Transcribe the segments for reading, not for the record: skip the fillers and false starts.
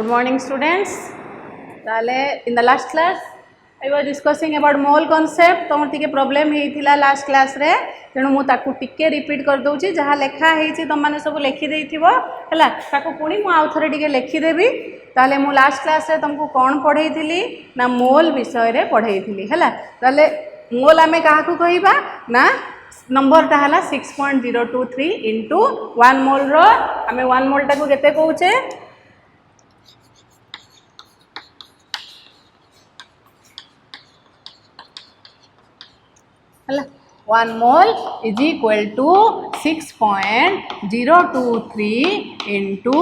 morning students. In the last class I was discussing about mole concept. तुम टिके problem हेइथिला last class रे तेणु मु ताकू टिके रिपीट कर दउची जहा लेखा हेइची तुम माने सब लिखि देइथिबो हला ताकू पुणी मु आउ थरे टिके लिखि देबी ताले मु लास्ट क्लास रे तुमको कोन पढेइथिली ना मोल विषय रे पढेइथिली हला ताले मोल आमे काहाकू कहिबा ना नंबर टा हला 6.023 इनटू 1 मोल रो आमे 1 मोल टाकू केते कहूचे हला 1 mole is equal to 6.023 into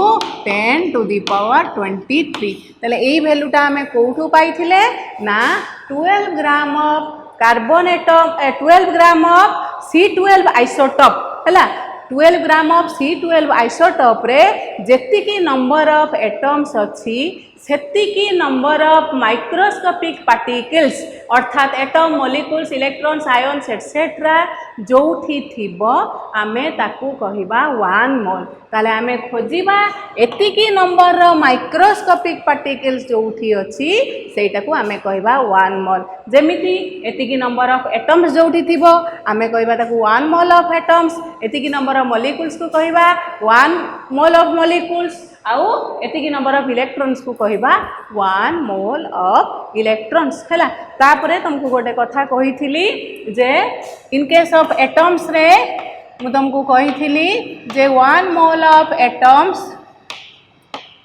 10 to the power 23 तले एई वैल्यूटा हमें कोठू पाइथिले ना 12 gram of carbon atom 12 gram of C12 isotope हला 12 ग्राम ऑफ C12 आइसोटोप रे जेतिकी नंबर ऑफ एटम्स अछि सेतिकी नंबर ऑफ माइक्रोस्कोपिक पार्टिकल्स अर्थात atom molecules electrons ions etcetera जोठी थिबो आमे ताकू कहिबा 1 मोल ताले आमे खोजिबा एतिकी नंबर रो माइक्रोस्कोपिक पार्टिकल्स जोठी अछि सेटाकू आमे कहिबा 1 मोल जेमिति एतिकी नंबर ऑफ एटम्स जोठी थिबो आमे कहिबा ताकू 1 मोल ऑफ एटम्स एतिकी नंबर ऑफ मॉलिक्यूल्स को कहिबा 1 मोल ऑफ मॉलिक्यूल्स आउ एतिकी नंबर ऑफ इलेक्ट्रॉन्स को कहिबा 1 मोल ऑफ इलेक्ट्रॉन्स हला तापरे तुमको गोटे कथा कहिथिली जे इन केस ऑफ एटम्स रे मु तुमको कहिथिली जे 1 मोल ऑफ एटम्स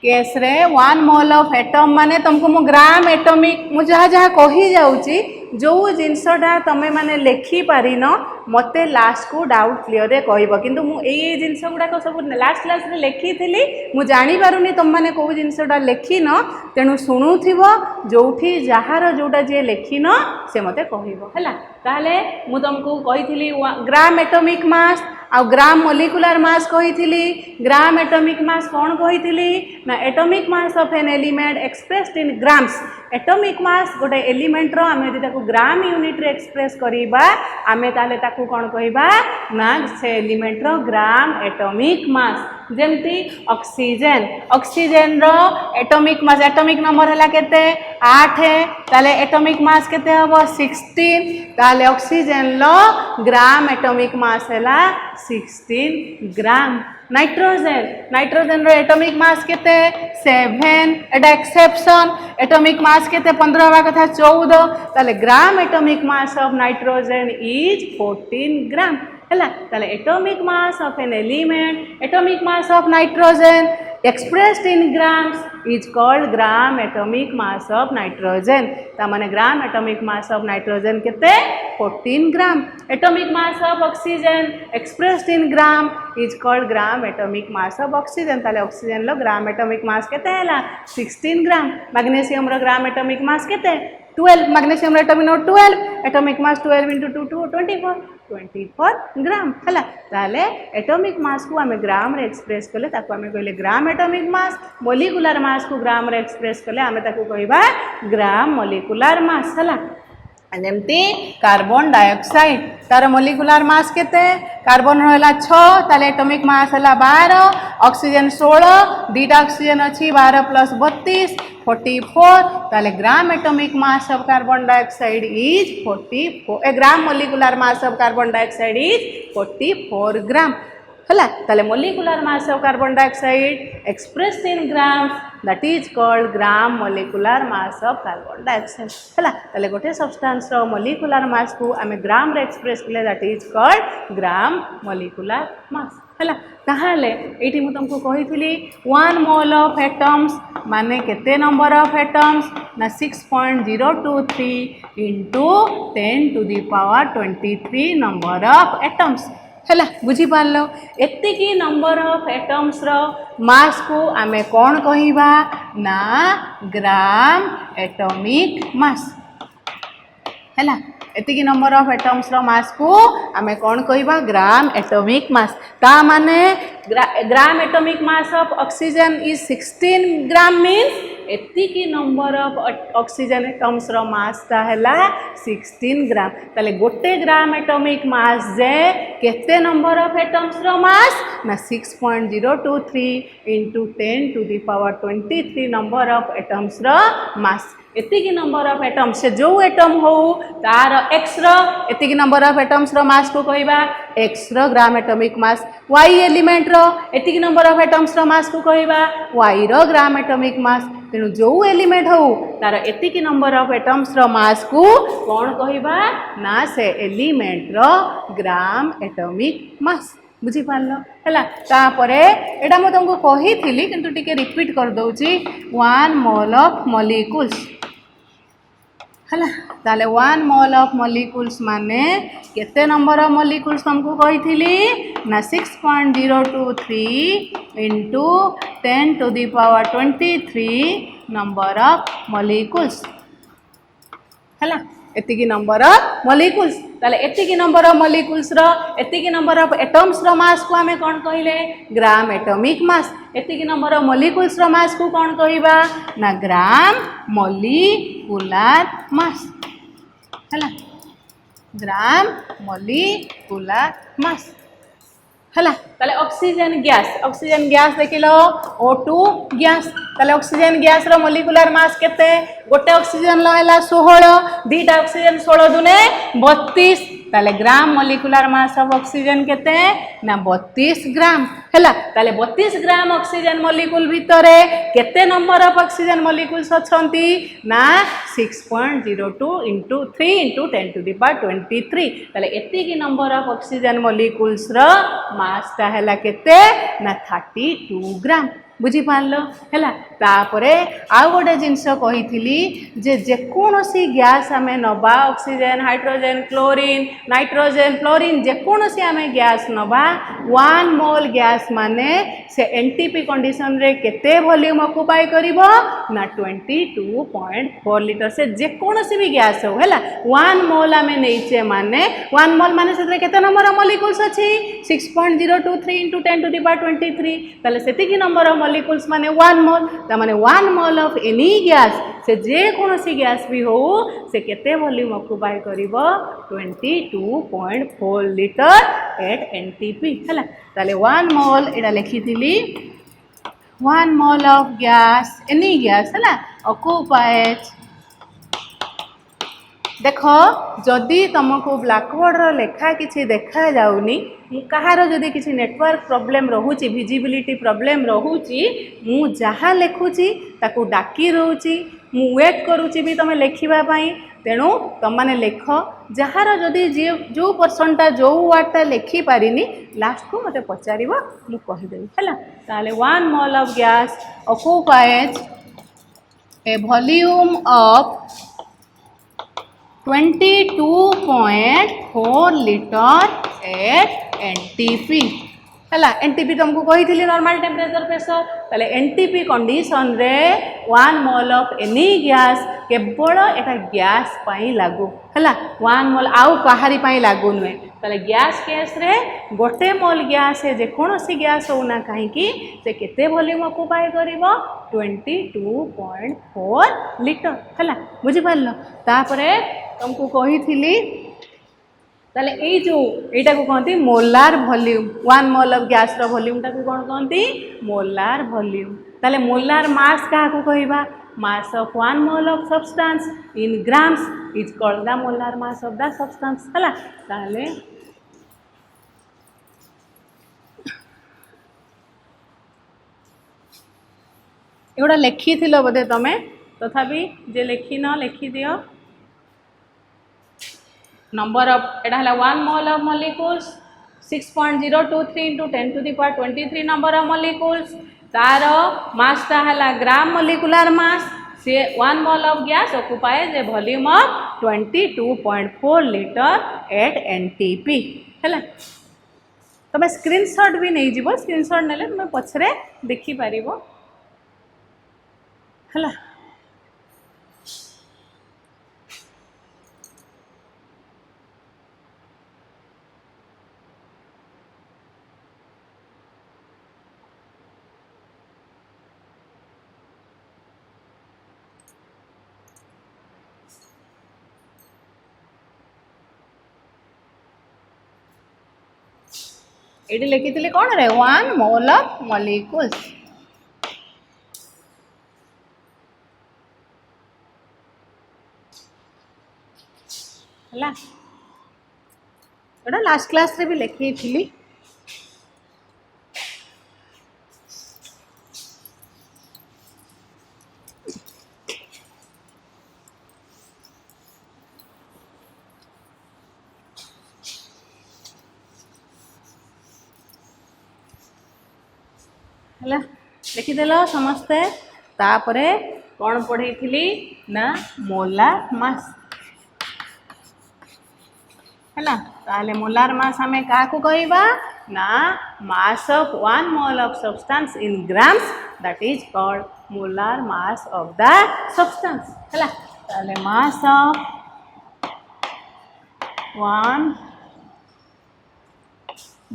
केस रे 1 मोल ऑफ एटम माने तुमको मु ग्राम एटॉमिक मु जहा जहा कहि जाउची जो जिनसटा तमे माने लेखि पारिन मते लास्ट को डाउट क्लियर रे कहबो किंतु मु एई जिनस गुडा को सब लास्ट क्लास रे लेखि थिली मु जानि पारुनी तम माने को जिनसटा लेखिन तेनु सुनुथिबो जोठी जहार जोटा जे लेखिन से मते कहबो हला ताले मु तुमको कहिथिली ग्राम एटॉमिक मास आ ग्राम मोलिकुलर मास कहिथिली ग्राम एटॉमिक मास कोन कहिथिली ना atomic mass of an element expressed in grams atomic mass गोटे एलिमेंट रो आमे यदि ताकू ग्राम यूनिट रे एक्सप्रेस करिबा आमे ताले ताकू कोन कहिबा ना से एलिमेंट रो ग्राम एटॉमिक मास जेमती ऑक्सीजन ऑक्सीजन रो एटॉमिक नंबर हला केते 8 है ताले एटॉमिक मास केते हबो 16 ताले ऑक्सीजन लो ग्राम एटॉमिक मास हला 16 ग्राम नाइट्रोजन रो एटॉमिक मास केते 7 एटा एक्सेप्शन एटॉमिक मास केते 15 हवा कथा 14 ताले ग्राम atomic mass of nitrogen is 14 ग्राम हला ताले atomic mass of an element atomic mass of nitrogen expressed in grams is called gram atomic mass of nitrogen ता माने gram atomic mass of nitrogen केते 14 ग्राम atomic mass of oxygen expressed in gram is called gram atomic mass of oxygen ताले oxygen लो ग्राम atomic mass केते हला 16 ग्राम magnesium रो gram atomic mass केते 12 magnesium atomic note 12 atomic mass 12 into 2 24 ग्राम हला ताले atomic mass को हमें ग्राम रे एक्सप्रेस करले ताको हमें कहले ग्राम एटॉमिक मास मोलिकुलर मास को ग्राम रे एक्सप्रेस करले हमें ताको कहबा ग्राम मोलिकुलर मास हला जेमती कार्बन डाइऑक्साइड तार मोलिकुलर मास केते कार्बन रहला 6 ताले एटॉमिक मास हला 12 ऑक्सीजन 16 दीटा ऑक्सीजन अछि 12 + 32 44 ताले ग्राम atomic mass of carbon dioxide is 44 gram molecular mass of carbon dioxide is 44 ग्राम हला ताले molecular mass of carbon dioxide expressed in grams that is called gram molecular mass of carbon dioxide हला ताले गोटे substance रो molecular mass को आमे ग्राम रे express करले that is called gram molecular मास हला ताहाले एठी मु तुमको कहिथिली 1 मोल ऑफ एटम्स माने केते नंबर ऑफ एटम्स ना 6.023 into 10 to the power 23 number of atoms हला बुझी पारलो एतिकी नंबर ऑफ एटम्स रो मास को आमे कोन कहिबा ना ग्राम एटॉमिक मास हला एतिकी नंबर ऑफ एटम्स रो मास को आमे कोन कहिबा ग्राम एटॉमिक मास ता माने gram atomic mass of oxygen is 16 gram means एतिकी नंबर ऑफ ऑक्सीजन एटम्स रो मास ता हैला 16 ग्राम ताले गोटे ग्राम एटॉमिक मास जे केते नंबर ऑफ एटम्स रो मास ना 6.023 into 10 to the power 23 number of atoms रो मास एतिकी नंबर ऑफ एटम्स से जो एटम हो तार एक्स रो एतिकी नंबर ऑफ एटम्स रो मास को कहबा एक्स रो gram atomic mass y element रो एतिकी नंबर ऑफ एटम्स रो मास को कहबा वाई रो ग्राम एटॉमिक मास तेणु जो एलिमेंट हो तार एतिकी नंबर ऑफ एटम्स रो मास को कौन कहबा ना से एलिमेंट रो ग्राम एटॉमिक मास बुझी पारलो हैला तापरे एटा म तुमको कही थिली किंतु टिके रिपीट कर दउची 1 मोल ऑफ मॉलिक्यूल्स हैला ताले 1 मोल ऑफ मॉलिक्यूल्स माने केते नंबर ऑफ मॉलिक्यूल्स तुमको कही थिली ना 6.023 into 10 to the power 23 number of molecules हैला एतिकी नंबर ऑफ मॉलिक्यूल्स ताले एतिकी नंबर ऑफ मॉलिक्यूल्स रो एतिकी नंबर ऑफ एटम्स रो मास को हमें कौन कहिले ग्राम एटॉमिक मास एतिकी नंबर ऑफ मॉलिक्यूल्स रो मास को कौन कहिबा ना ग्राम मॉलिक्यूलर मास हैला ग्राम मॉलिक्यूलर मास हैला ताले ऑक्सीजन गैस देखिलो O2 गैस ताले ऑक्सीजन गैस रो मॉलिक्यूलर मास केते गोटे ऑक्सीजन लो हैला 16 दीटा ऑक्सीजन 16 दुने 32 ताले gram molecular mass of oxygen केते ना 32 ग्राम हैला ताले 32 ग्राम ऑक्सीजन मॉलिक्यूल भितरे केते नंबर ऑफ ऑक्सीजन मॉलिक्यूल्स अछंती ना 6.02 into 3 into 10 to the power 23 ताले एतिकी नंबर ऑफ ऑक्सीजन मॉलिक्यूल्स रो मास ता हैला केते ना 32 ग्राम बुझी पारलो हैला तापरे आ गोटे जिनस कही जे जेकोसी गैस आमे नबा oxygen hydrogen chlorine nitrogen fluorine जेकोसी आमे गैस नबा 1 मोल गैस माने से एनटीपी कंडीशन रे केते वॉल्यूम ऑक्युपाई करिवो ना 22.4 लीटर से जेकोसी भी गैस हो हैला 1 मोल आमे नैचे माने 1 मोल माने से केते नंबर ऑफ मॉलिक्यूल्स अछि 6.023 into 10 to the power 23 ताले सेतिकी नंबर ऑफ मॉलिक्यूल्स माने 1 मोल ता माने 1 मोल ऑफ एनी गैस से जे कोनोसी गैस भी हो से केते वॉल्यूम ऑक्युपाई करिवो 22.4 लीटर एट एनटीपी हैला ताले 1 मोल एडा लिखिथिली 1 mole of gas any gas हैला ऑक्युपाइज देख जदि तुमको ब्लैकबोर्ड लेखा किसी देखा जाऊनी कहार जदि किसी नेटवर्क प्रॉब्लम रोची विजिबिलिटी प्रॉब्लम रोची मु जहाँ लिखुची ताकू डाकी रोची मु वेट करुची भी तुम लिखापी तेणु तुम मैंने लेख जार जदि जो पर्सनटा जो वार्डटा लिखिपारिनी लास्ट को मत पचार मुदेवी है ताले 1 mole of gas occupies A volume of 22.4 litre at NTP है एनटीपी तुमको कही थी नॉर्मल टेम्परेचर प्रेशर ताले एनटीपी कंडीशन रे 1 मोल ऑफ एनी गैस केवल एटा गैस पाई लागू है 1 मोल आउ कहारी पाई लागू नुहे ताले गैस केस रे गोटे मोल गैस है जेकोसी गैस होना कहीं से केते वॉल्यूम ऑक्युपाई करिवो 22.4 लीटर है बुझी पारल तापरे तुमको कही थी ताले ए जो एटा को कहती molar volume 1 mole of gas रो वॉल्यूम टा को कौन कहती मोलार वॉल्यूम ताले मोलार मास का को कहबा mass of 1 mole of substance in grams is called the molar mass of the substance हला ताले एगुड़ा लिखी बोधे तुम तथापि जे लिखिन लिखि दियो नंबर ऑफ एटा हला 1 mole of molecules 6.023 into 10 to the power 23 number of molecules तार मास ता हला ग्राम मॉलिक्यूलर मास से 1 mole of gas occupies A volume of 22.4 litre at NTP है तुम स्क्रीनशॉट भी नहीं जीवो स्क्रीनशॉट नेले तुम पछरे देखि पारिबो है ये लिखी कौन रे 1 मोल ऑफ मॉलिक्यूल्स है एटा लास्ट क्लास रे भी लिखी थी है लिखिदेल समस्ते तापरे कौन पढ़ी ना मोलार मास है ताले मोलार मास आम क्या कहवा ना mass of 1 mole of substance in grams that is called molar mass of the substance है ताले mass of 1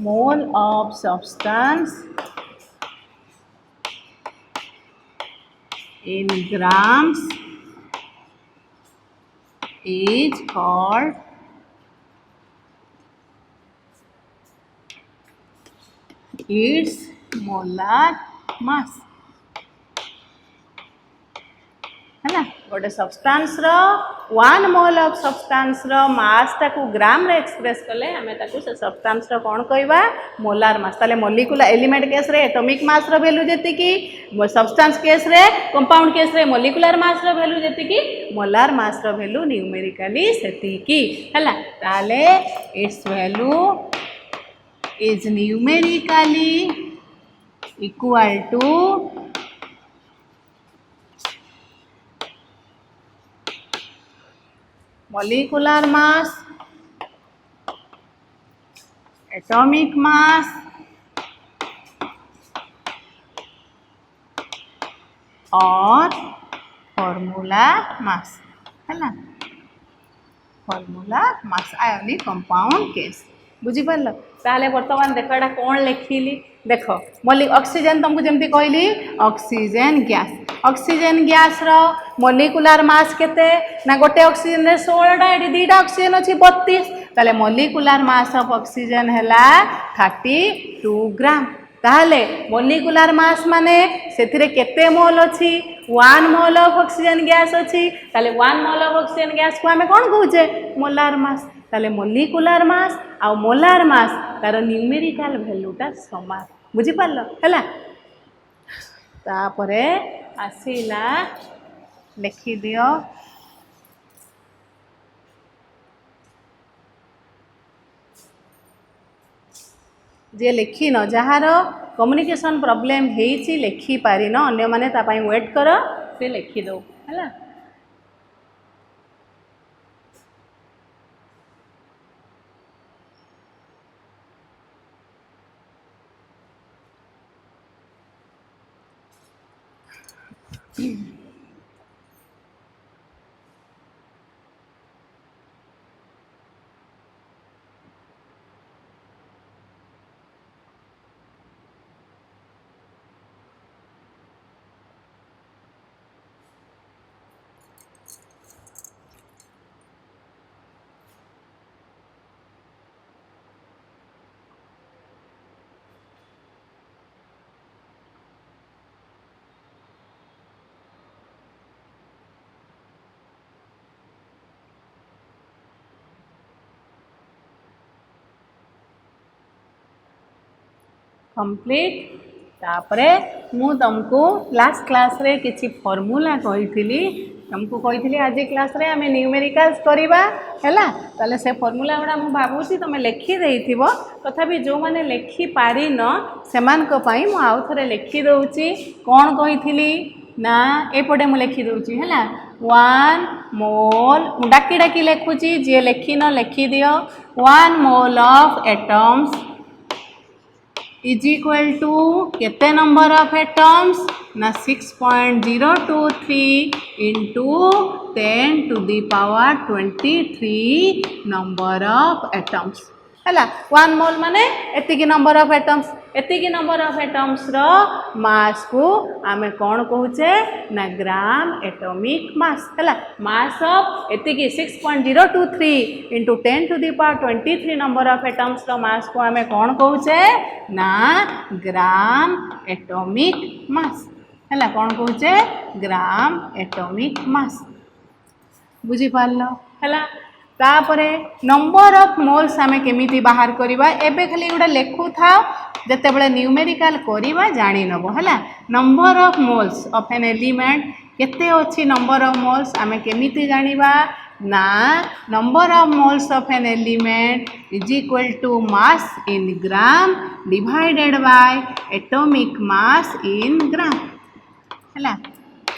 mole of substance in grams is called its molar mass है गोटे सब्सटेंस रो 1 मोल ऑफ सब्सटेंस रो mass टाकू gram रे express कले आमे ताकू से सब्सटेंस रो कोन कहबा मोलार मास ताले मॉलिक्यूलर एलिमेंट केस रे एटॉमिक मास रो वैल्यू जेति की सब्सटेंस केस रे कंपाउंड केस रे मॉलिक्यूलर मास रो वैल्यू जेति की मोलार मास रो वैल्यू न्यूमेरिकली सेति की हला ताले its value is numerically equal to molecular mass, atomic mass और formula mass है ना formula mass ionic compound case बुझी पारल ताले वर्तमान देख एटा कौन लिखिली देख ऑक्सीजन तुमको जमती कहली ऑक्सीजन गैस रो मॉलिक्यूलर मास केते ना गोटे ऑक्सीजन रे 16टा एडी दीटा ऑक्सीजन अछि 32 ताले मॉलिक्यूलर मास ऑफ ऑक्सीजन हैला 32 ग्राम ताले मॉलिक्यूलर मास माने सेथिरे केते मोल अछि 1 मोल ऑफ ऑक्सीजन गैस अछि ताले 1 मोल ऑफ ऑक्सीजन गैस को हमें कोन कहूचे मोलार मास ताले मॉलिक्यूलर मास आ मोलार मास तार न्यूमेरिकल वैल्यूटा समान बुझी पारल हैला तापरे आसीला लिखि दियो जे लिखी न जार कम्युनिकेशन प्रॉब्लम हेची लिखि पारि न अन्य माने ता पई वेट कर से लिखि दो हैला कंप्लीट तापरे मु तुमको लास्ट क्लास रे किछि फॉर्मूला कहिथिली तुमको कहिथिली आज क्लास रे हमें न्यूमेरिकल्स करबा हैला ताले से फॉर्मूला गुडा मु भाबुची तुमे लिखि देइथिबो तथापि जो माने लिखि पारि न सेमान को पई मु आउ थरे लिखि दउची कोन कहिथिली ना एपटे मु लिखि दउची हैला 1 मोल मु डाकी डाकी लिखुची जे लिखि न लिखि दियो 1 mole of atoms is equal to केते नंबर ऑफ एटम्स ना 6.023 into 10 to the power 23 number of atoms हैला 1 मोल माने एतिकी नंबर ऑफ एटम्स एतिकी नंबर ऑफ एटम्स रो मास को आमे कौन कहूचे ना ग्राम एटॉमिक मास हला मास ऑफ एतिकी 6.023 into 10 to the power 23 number of atoms रो मास को आमे कौन कहूचे ना ग्राम एटॉमिक मास हला कौन कहूचे ग्राम एटॉमिक मास बुझी पारलो हला तापरे नंबर ऑफ मोल्स आमे केमिति बाहर करिबा एबे खाली गोटे लेखु था जते बळे न्यूमेरिकल करिबा जानि नबो हला number of moles of an element केते अछि नंबर ऑफ मोल्स आमे केमिति जानिबा ना number of moles of an element is equal to mass in gram divided by atomic mass in gram हला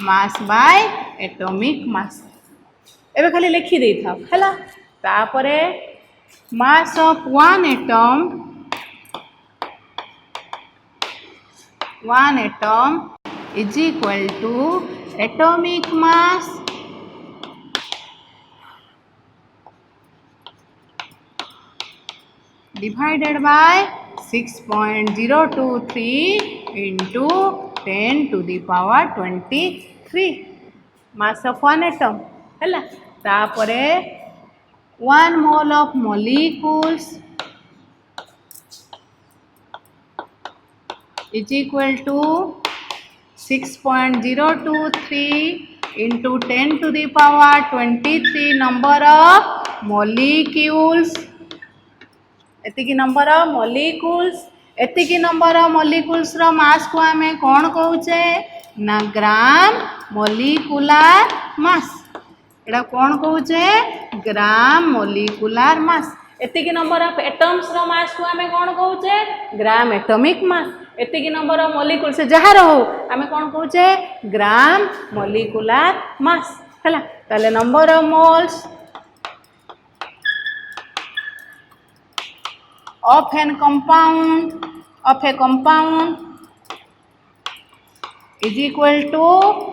मास बाय एटॉमिक मास एबे खाली लिखि दे था हला तापरे mass of one atom is equal to atomic mass divided by 6.023 into 10 to the power 23 mass of one atom है तापरे 1 mole of molecules is equal to 6.023 into 10 to the power 23 number of molecules एतिकी number of molecules एतिकी number of molecules रो mass को आमे कौन कहूचे ना ग्राम मॉलिक्यूलर मास एटा कौन कहूचे ग्राम मॉलिक्यूलर मास एतिकी नंबर ऑफ एटम्स रो मास को आमे कौन कहूचे ग्राम एटॉमिक मास एतिकी नंबर ऑफ मॉलिक्यूल से जहाँ रहो आमे कौन कहूचे ग्राम मॉलिक्यूलर मास हला ताले number of moles of a compound is equal to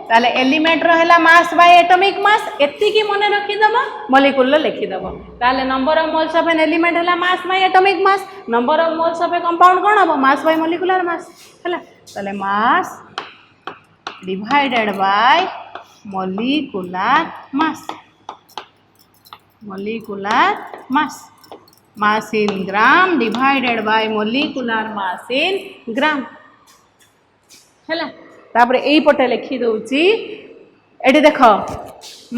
ताले एलिमेंट रहेला मास बाय एटॉमिक मास एतिकी मने रखी दबो मॉलिक्यूल लो लिखि दबो ताले number of moles of an element हैला mass by atomic mass number of moles of a compound कोन हबो मास बाय मॉलिक्यूलर मास हैला ताले mass divided by molecular mass mass in gram divided by molecular mass in gram हैला तापर एई पटे लिखि दउची eighty देखो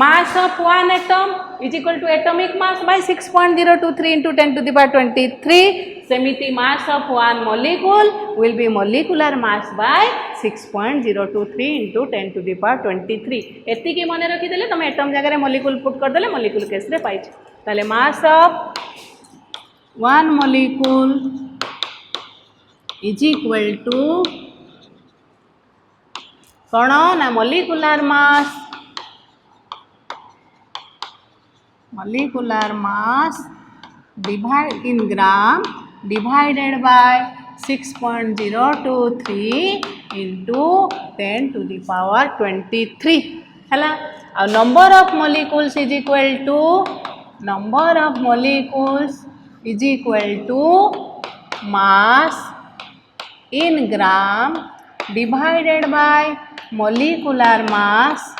mass of one atom is equal to atomic mass by 6.023 into 10 to the power 23 सेमिति mass of one molecule will be molecular mass by 6.023 into 10 to the power 23 एति की मने रखि देले तमे एटम जगह रे मॉलिक्यूल पुट कर देले मॉलिक्यूल केस रे पाइछ ताले mass of one molecule is equal to कौन ना molecular mass divide in gram divided by 6.023 into 10 to the power 23 हैला और number of molecules is equal to mass in gram divided by molecular mass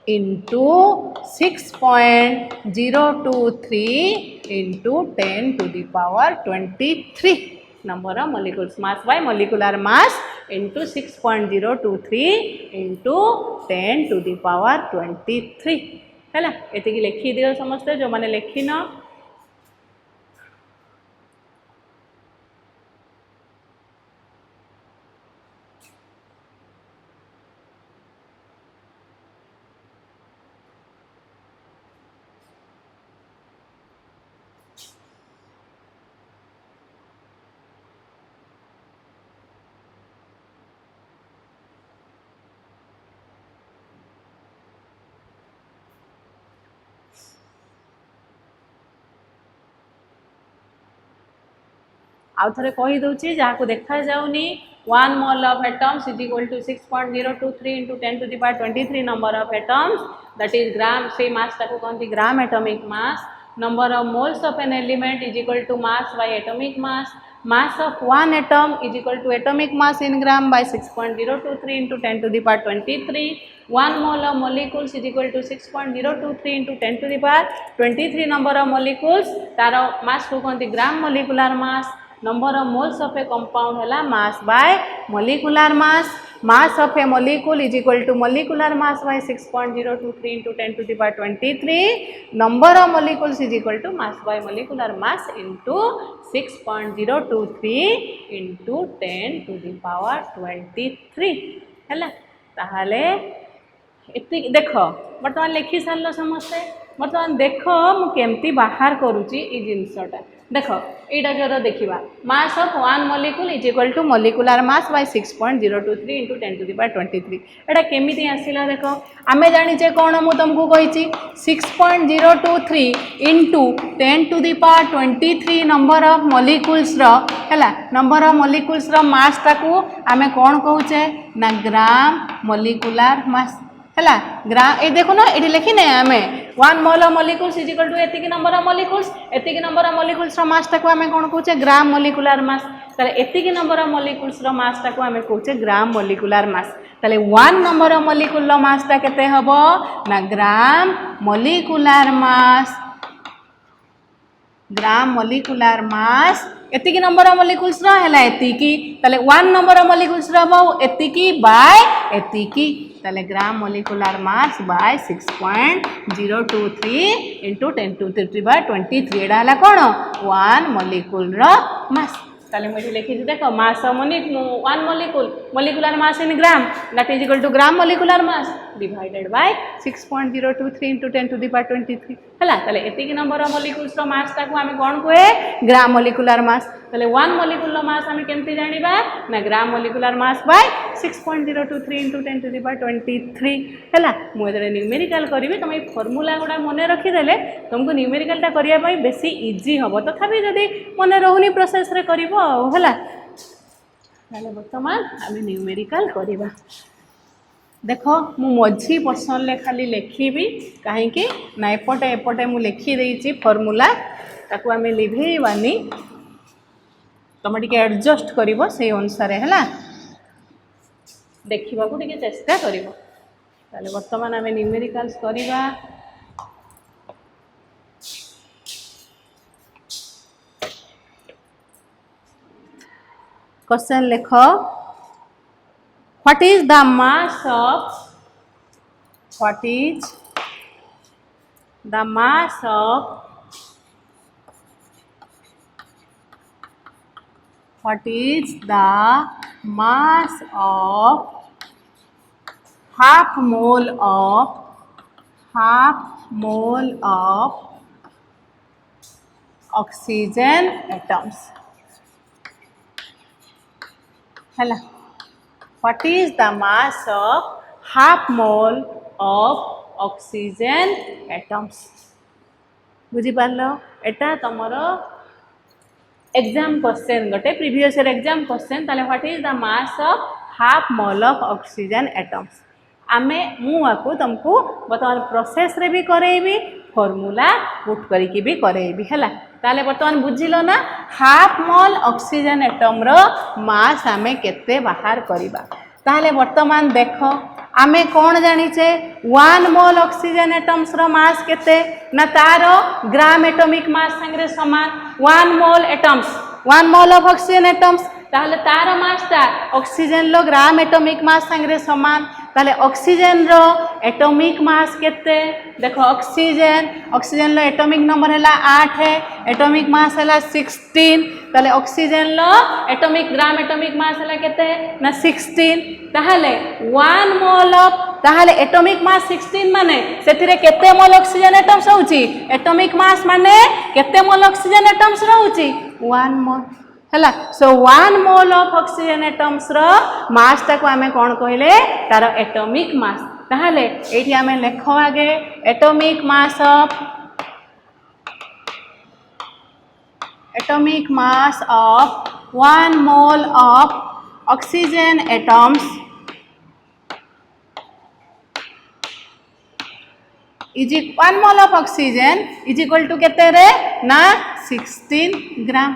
into 6.023 into 10 to the power 23 number of molecules mass by molecular mass into 6.023 into 10 to the power 23 हैला एतिकी लिखि दियो समस्ते जो माने लिखिन आउ थे कही दूसरी जहाँ को देखा जाऊनी 1 mole of atoms is equal to 6.023 into 10 to the power 23 number of atoms that is gram से मास ताको कहते gram atomic mass number of moles of an element is equal to mass by atomic mass. Mass of one atom is equal to atomic mass in gram by 6.023 into 10 to the power 23. 1 mole of molecules is equal to 6.023 into 10 to the power 23 number of molecules. तार mass को कहते gram molecular mass. Number of moles of a compound है mass by molecular mass. Mass of a molecule is equal to molecular mass by 6.023 into 10 to the power 23. Number of molecules is equal to mass by molecular mass into 6.023 into 10 to the power 23 है ताहले इतनी देख बर्तमान लिखी सार समस्ते बर्तमान देख मुझे बाहर करुच्ची जिनसटा देख यहाँ जो देखा mass of one molecule is equal to molecular mass by 6.023 into 10 to the power 23 एटा केमिति आसिला देख आमे जानिचे कोन मु तुमको कहिची 6.023 into 10 to the power 23 number of molecules रो हैला नंबर ऑफ मॉलिक्यूल्स रो मास ताकू आमे कोन कहूचे ना ग्राम मॉलिक्यूलर मास हैला ग्राम ए देखो ना ये लिखी ना आम 1 mole of molecules is equal to एतिकी नंबर ऑफ मॉलिक्यूल्स एतिकी नंबर ऑफ मॉलिक्यूल्स रो मास टाको आम कोन कहूचे ग्राम मॉलिक्यूलर मास ताले एतिकी नंबर ऑफ मॉलिक्यूल्स रो मास टाको आम कहूचे ग्राम मॉलिक्यूलर मास ताले 1 नंबर ऑफ मॉलिक्यूल रो मास टा केते हबो ना ग्राम मॉलिक्यूलर मास एतिकी नंबर ऑफ मॉलिक्यूल्स रो हैला एतिकी ताले 1 नंबर ऑफ मॉलिक्यूल्स रो हबो एतिकी बाय एतिकी ताले gram molecular mass by 6.023 into 10 to the power 23 एडा हला कोन 1 मॉलिक्यूल रो मास ताले मैं लिखी देख mass of one molecular mass in gram that is equal to gram molecular mass divided by 6.023 into 10 to the power 23 हला ताले एतिकी नंबर ऑफ मॉलिक्यूल्स रो मास ताको आमे कोन कोए ग्राम मॉलिक्यूलर मास ताले 1 मॉलिक्यूल रो मास आमे केमति जानिबा ना gram molecular mass by 6.023 into 10 to the power 23 हला मु एतरे न्यूमेरिकल करिवे तमे फार्मूला गुडा मने रखि देले तुमको न्यूमेरिकल टा करिया पई बेसी इजी हबो तथापि जदी मने रहउनी प्रोसेस रे करिवो हला ताले वर्तमान आमे न्यूमेरिकल करिबा देख मु मझी पर्सन ले खाली लिखी कहीं ना एपटे एपटे मु लिखी देइछि फॉर्मूला ताकू आमे लिभेइबानी तुम टिके एडजस्ट करिवो से अनुसार है देखा को टिके चेष्टा करिवो ताले वर्तमान आमे न्यूमेरिकल्स करिबा क्वेश्चन लिख what is the mass of what is the mass of half mole of oxygen atoms hello what is the mass of half mole of oxygen atoms बुझी पारलो एटा तमरो एग्जाम क्वेश्चन गोटे प्रीवियस ईयर एग्जाम क्वेश्चन ताले what is the mass of half mole of oxygen atoms आमे मु आको तुमको बर्तमान process रे भी करेबी फॉर्मूला पुट करिकि भी करेबी हैला ताले बर्तमान बुझिलो ना हाफ मोल ऑक्सीजन एटम रो मास आमे केते बाहर करिबा ताले वर्तमान देख आमे कौन जानिचे 1 मोल ऑक्सीजन एटम्स रो मास केते ना तारो ग्राम एटॉमिक मास संगे समान 1 mole atoms 1 mole of oxygen atoms ताहले तारो मास ता ऑक्सीजन लो ग्राम एटॉमिक मास संगे समान ताहले ऑक्सीजन रो एटॉमिक मास केते देखो ऑक्सीजन लो एटॉमिक नंबर हैला 8 है एटॉमिक मास हैला 16 ताहले ऑक्सीजन लो एटॉमिक ग्राम एटॉमिक मास हैला केते ना 16 ताहले 1 मोल ऑफ ताहले एटॉमिक मास 16 माने सेथिरे केते मोल ऑक्सीजन एटम्स होउची एटॉमिक मास माने केते मोल ऑक्सीजन एटम्स रहउची 1 मोल हैला सो 1 मोल ऑफ ऑक्सीजन एटम्स रो मास टाको आमे कोन कहले तार एटॉमिक मास ताहले एठी आमे लेखो आगे atomic mass of 1 mole of oxygen atoms is 1 mole of oxygen is equal to केते रे ना 16 ग्राम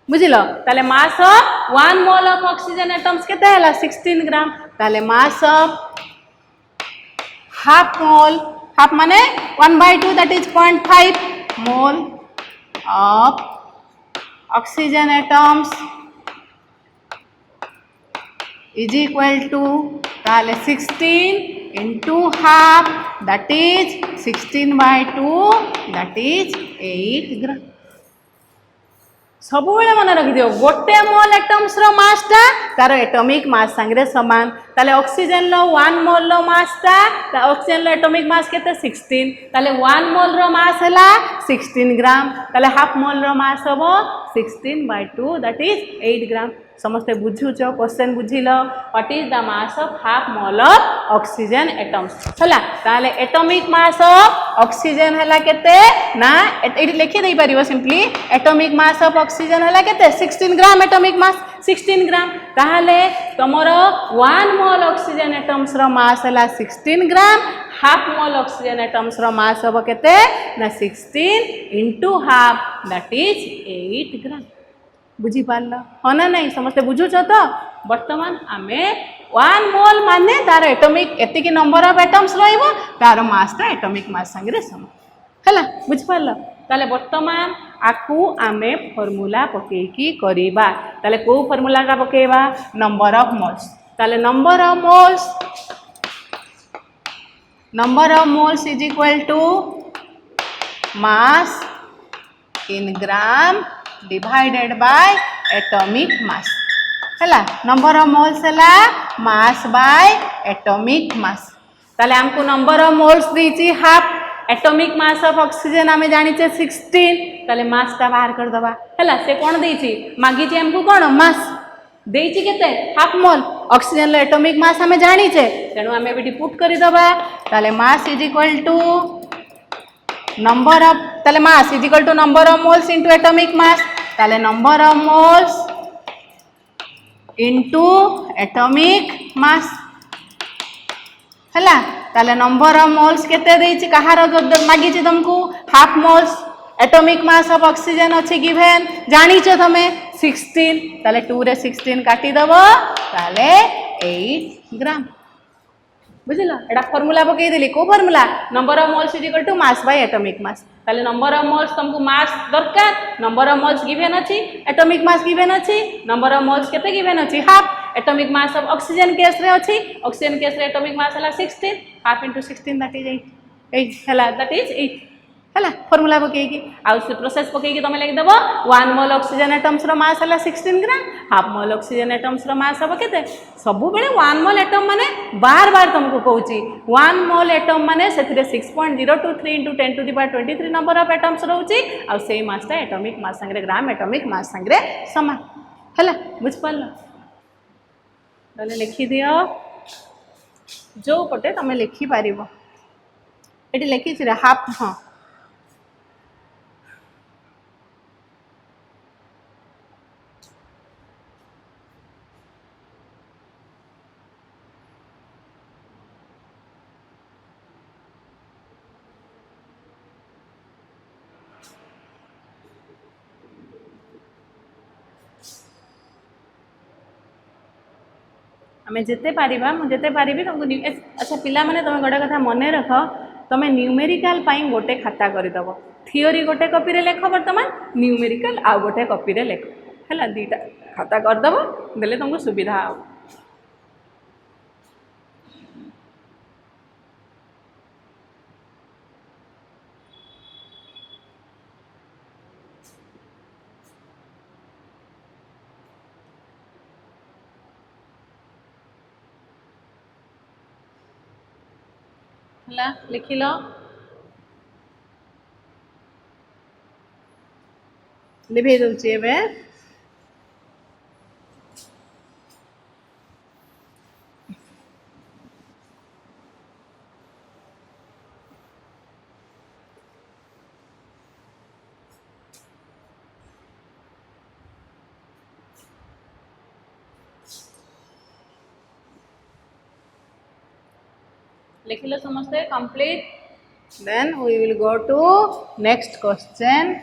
बुझिलो ताले mass of 1 mole of oxygen atoms केते हला 16 ग्राम ताले मास ऑफ हाफ माने 1/2 that is 0.5 mole of oxygen atoms is equal to ताले 16 into half that is 16/2 that is 8 ग्राम सब बेले मन रखि दियो गोटे मोल एटम्स रो मास टा तार एटॉमिक मास संगे समान ताले ऑक्सीजन लो 1 मोल रो मास टा ऑक्सीजन लो एटॉमिक मास केते 16 ताले 1 मोल रो मास हला 16 ग्राम ताले हाफ मोल रो मास हबो 16/2 that is 8 ग्राम समस्ते बुझुच क्वेश्चन बुझिल what is the mass of half mole of oxygen atoms हला ताले एटॉमिक मास ऑफ ऑक्सीजन हला केते ना एटी लिखि दे परिबो simply atomic mass of oxygen हला केते 16 ग्राम एटॉमिक मास 16 ग्राम ताहले तमरो 1 मोल ऑक्सीजन एटम्स रो मास हला 16 ग्राम हाफ मोल ऑक्सीजन एटम्स रो मास हबो केते ना 16 into हाफ दैट इज 8 ग्राम बुझी पारल हाँ ना नहीं समस्ते बुझुच तो बर्तमान आमे 1 मोल माने तार एटॉमिक एतिकी नंबर ऑफ एटम्स रहइबो तार मास ता एटॉमिक मास संगे समान हला बुझी पारल ताले बर्तमान आकु आमे फार्मूला पकेकी करिबा ताले को फार्मूला का पकेबा नंबर ऑफ मोल्स ताले number of moles is equal to mass in gram divided by atomic mass हला नंबर ऑफ मोल्स हला मास बाय एटॉमिक मास ताले हमको नंबर ऑफ मोल्स दीची half atomic mass of oxygen आमे जानी छे 16 ताले मास ता बाहर कर दबा हला से कोन दीची मागी छे हमको कोन मास देची केते हाफ मोल ऑक्सीजन लो एटॉमिक मास हमें जानी छे तेनु हमें बेटी पुट करी दबा ताले mass is equal to number of ताले mass is equal to number of moles into atomic mass ताले number of moles into atomic mass हला ताले नंबर ऑफ मोल्स केते देछि कहार मागी छि तुमको half moles atomic mass of oxygen अछि गिवन जानी छ तमे 16 ताले 2 रे 16 काटी दबो ताले 8 ग्राम बुझिल एटा फार्मूला पकई देली को formula number of moles is equal to mass by atomic mass ताले नंबर ऑफ मोल्स तुमको मास दरकार नंबर ऑफ मोल्स गिवन अछि एटॉमिक मास गिवन अछि नंबर ऑफ मोल्स केते गिवन अछि half atomic mass of oxygen case रे अछि oxygen case रे एटॉमिक मास हला 16 हाफ इनटू 16 दैट इज 8 हला दैट इज 8 हला फार्मूला पकई आउ से प्रोसेस पकई तमे लिख देबो 1 मोल ऑक्सीजन एटम्स रो मास हला 16 ग्राम हाफ मोल ऑक्सीजन एटम्स रो मास हबो केते सबु बेले 1 मोल एटम माने बार बार तुमको कहूची 1 मोल एटम माने सेथिरे 6.023 into 10 to the power 23 number of atoms रहउची आ सेही मास ता एटॉमिक मास संगे ग्राम एटॉमिक मास संगे समान हला बुझ पालो तले लिखि दियो जो पटे तमे लिखि पारिबो एटी लिखि छि हाफ हां आमे जेते पारिबा मु जेते पारिबी तुमको अच्छा पिला माने तुम गोटे कथा मन रख तुम न्यूमेरिकल पाई गोटे खाता करदब थियोरी गोटे कॉपी रे लेख बर्तमान न्यूमेरिकल आ गोटे कॉपी रे लेख है दीटा खाता करदब देले तुमको सुविधा हो लिख लो लिभे दूचे एबे लिखिले समस्ते complete then we will go to next question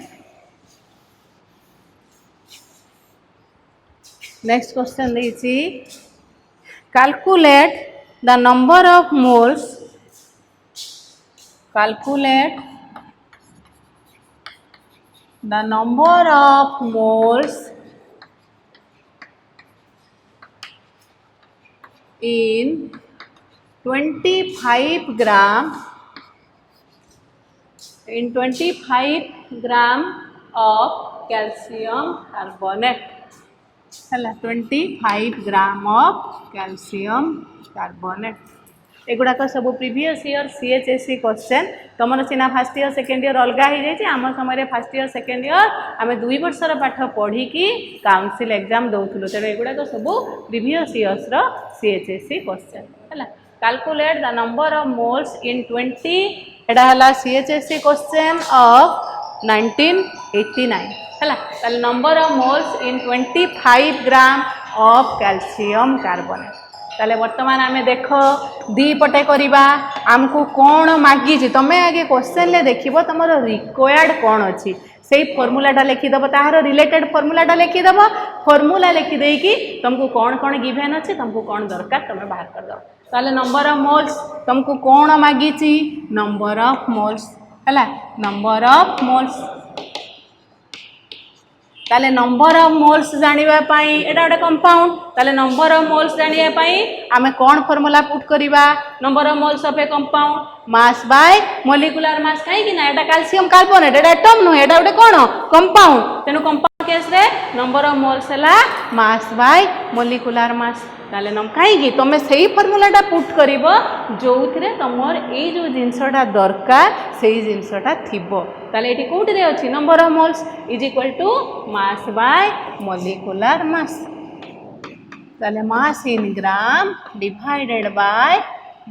next question देछि calculate the number of moles calculate the number of moles in 25 gram of calcium carbonate है 25 ग्राम ऑफ कैल्शियम कार्बोनेट एगुड़ाक सब प्रीवियस ईयर सीएचएससी क्वेश्चन तुम सीना first year second year अलग हो जाए आम समय फर्स्ट ईयर सेकेंड ईयर आम 2 वर्षर पाठ पढ़ी काउंसिल एग्जाम दौलू तेणु एगुड़ाक सब प्रीवियस ईयर्स सीएचएससी क्वेश्चन है calculate the number of moles इन 20 एटा है सीएचएससी क्वेश्चन ऑफ 1989 है number of moles in 25 gram of calcium carbonate ताले वर्तमान आमे देख दी पटे करिबा आमको कौन मागी तमें आगे क्वेश्चन ले देखिबो तमर रिक्वायर्ड कौन अछि सेही फॉर्मूलाटा लिखिदेव तार रिलेटेड फॉर्मूलाटा लिखिदेव फॉर्मूला लिखि देकी तुमको कौन कौन गिवन अच्छे तुमको कौन दरकार तुम बाहर कर दो ताले नंबर ऑफ मोल्स तुमको कौन मागी नंबर ऑफ मोल्स है नंबर ऑफ मोल्स ताले नंबर ऑफ मोल्स जानिबा पाई एटा गोटे कंपाउंड ताले नंबर ऑफ मोल्स जानिबा पाई आमे कौन फॉर्मूला पुट करिबा number of moles of a compound mass by molecular मास काई कि ना एटा कैल्शियम कार्बोनेट एटा एटम नो एटा गोटे कोन कंपाउंड तेनु कंपाउंड केस रे नंबर ऑफ मोल्स हला मास बाय मॉलिक्यूलर मास ताले नम काई कि तमे सेही फॉर्मूलाटा पुट करिवो जोउथरे तमर ए जो जिंसटा दरकार सेही जिंसटा थिबो ताले एटी कोउटी रे अछि number of moles is equal to mass by molecular mass ताले mass in gram divided by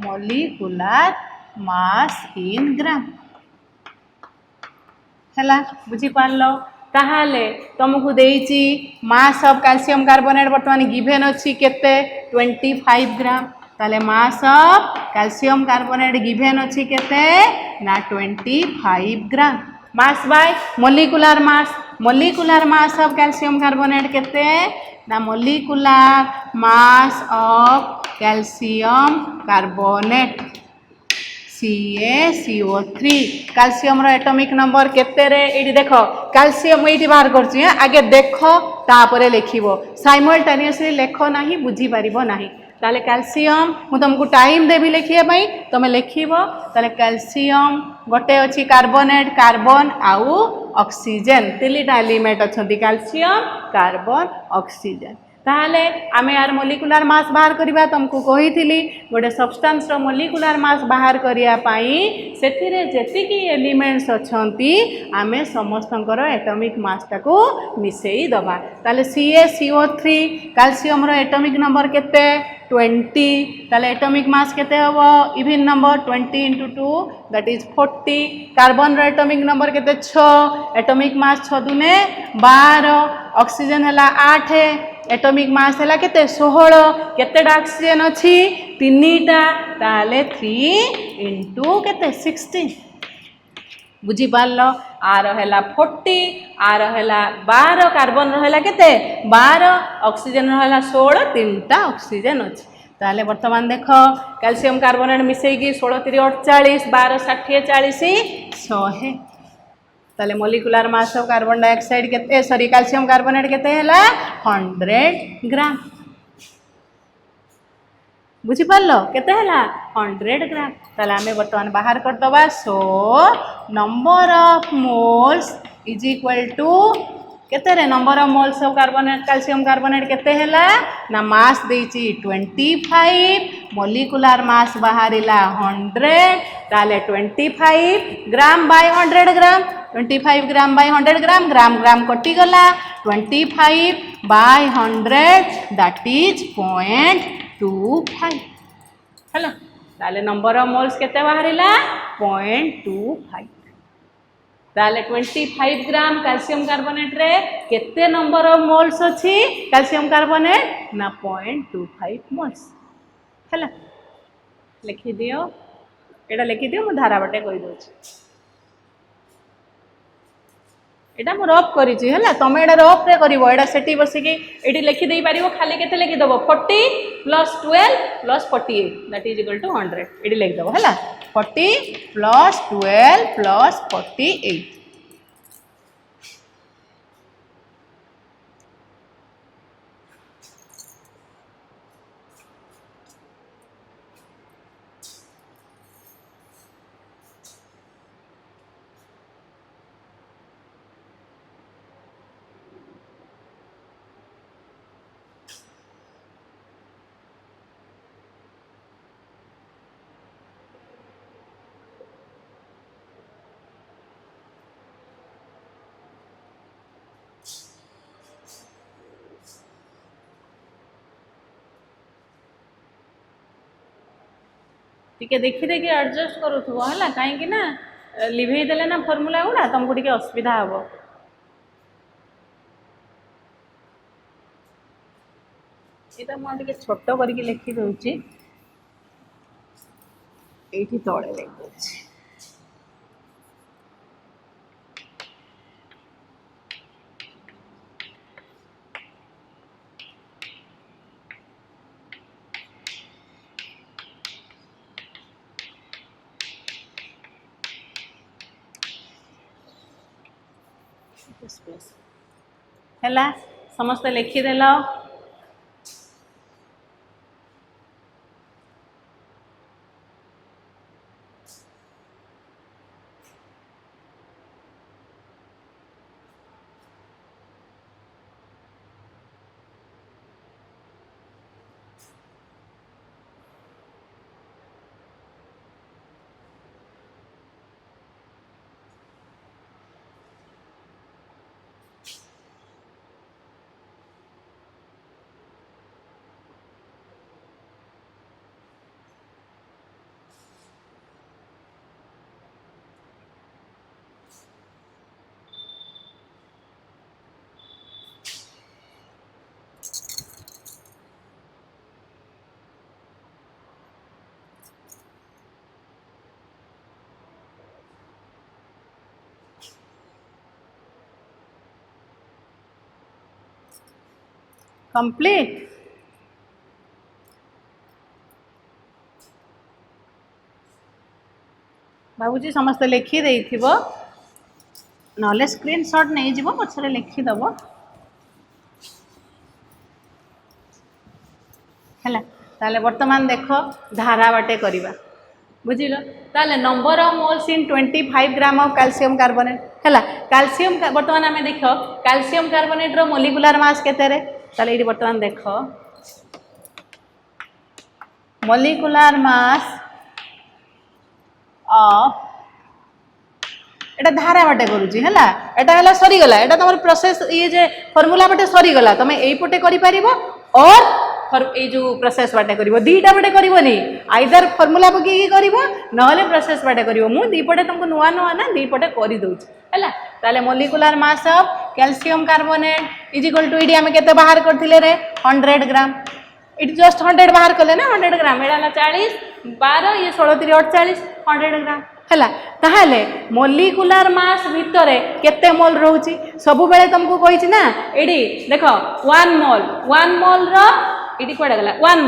molecular mass in gram हैला बुझी पारलो ताहाले तुमको देइची मास ऑफ कैल्शियम कार्बोनेट वर्तमान गिवन अछि केते 25 ग्राम ताले mass of calcium carbonate given अछि केते ना 25 gram mass by molecular mass of calcium carbonate केते ना molecular mass of calcium carbonate CaCO3 calcium रो एटॉमिक नंबर केते रे एठी देखो कैल्शियम एठी बाहर करछि आगे देखो तापरे लिखिबो साइमल्टेनियसली लेखो नाही बुझी परिबो नाही ताले कैल्शियम मु तुमको टाइम देबी लिखिए पई तमे लिखिबो ताले कैल्शियम गोटे अछि कार्बोनेट कार्बन आउ ऑक्सीजन तीनटा एलिमेंट अछंती कैल्शियम कार्बन ऑक्सीजन ताहले आमे यार मॉलिक्यूलर मास बाहर करिबा तुमको कहिथिली गोटे सब्सटेंस रो मॉलिक्यूलर मास बाहर करिया पाई सेथिरे जेतिकी एलिमेंट्स अछंती आमे समस्तंकर एटॉमिक मास ताको मिसेई दबा ताले CaCO3 कैल्शियम रो एटॉमिक नंबर केते 20 ताले एटॉमिक मास केते हबो even number 20 into 2 that is 40 carbon रो एटॉमिक नंबर केते 6 एटॉमिक मास 6 दुने 12 ऑक्सीजन हला 8 एटॉमिक मास हला केते 16 केतेटा ऑक्सीजन अछि तीनटा ताले 3 into केते 16 बुझी पारलो आर हला 40 आर हला 12 कार्बन रहला केते 12 ऑक्सीजन रहला 16 तीनटा ऑक्सीजन अछि ताले वर्तमान देखो कैल्शियम कार्बोनेट मिसेई की 16 3 48 12 60 40 100 ताले molecular mass of carbon dioxide केते सॉरी कैल्शियम कार्बोनेट केते हला 100 ग्राम बुझी पारलो केते हला 100 ग्राम ताले आमे वर्तमान बाहर कर दबा so number of moles is equal to केते रे number of moles of carbonate calcium carbonate केते हला ना मास देइची 25 मॉलिक्यूलर मास बाहरिला 100 ताले 25 ग्राम बाय 100 ग्राम 25 ग्राम बाय 100 ग्राम ग्राम ग्राम कटि गला 25 बाय 100 दैट इज 0.25 हेलो ताले नंबर ऑफ मोल्स केते बाहरिला 0.25 ताले 25 ग्राम कैल्शियम कार्बोनेट रे केते नंबर ऑफ मोल्स अछि कैल्शियम कार्बोनेट ना 0.25 मोल्स हैला लिखि दियो एटा लिखि दियो मु धारा बाटे कहि दोछि एटा मु रफ करिछि हला तमे एटा रफ रे करिवो एटा सेठी बसिकी एठी लिखि देई पारिवो खाली केते लिखि दबो 40 plus 12 plus 48 that is equal to 100 एठी लिखि दबो हला 40 प्लस 12 प्लस 48 टिके देखी देखी एडजस्ट करूथबो हला काहे कि ना लिभेई देले ना फार्मूला गुडा तुमको टिके असुविधा हबो एटा मु टिके छोट करके लिखि दउची एठी तळे लिखि दउची है समस्त लिखिदेल कंप्लीट बाबूजी समस्त लिखिदे ना स्क्रीनशॉट नहीं जीवो पछरे लिखिदब है ताले वर्तमान देख धारा बाटे करवा बुझिल ताले number of moles in 25 gram of calcium carbonate है कैल्शियम वर्तमान आम देख कैल्शियम कार्बोनेट रो मोलिकुलर मास केते रे ताले ये वर्तमान देख मोलिकुलर मास ऑफ एटा धारा बाटे करूची है एटा हला सरीगला एटा तुम प्रोसेस ये जे फॉर्मूला बाटे सरीगला तुम यही पटे करि परिबो और ये जो प्रोसेस बाटे करिवो दीटा बाटे करिवोनी आइदर फॉर्मूला पके करिवो नहले प्रोसेस बाटे करिवो मु दी पटे तुमको नुआ नुआ ना दी पटे करि दोउची हैला ताले molecular mass of calcium carbonate is equal to इडी हम केते बाहर करथिले रे 100 ग्राम इट जस्ट 100 बाहर कले ना 100 ग्राम एडा 40 12 ये 16 3 48 100 ग्राम है ताहले मोलिकुलर मास भितर केते मोल रोची सबु बेले तुमको कही ना एडी देख 1 मोल रो इटी कड़े गला 1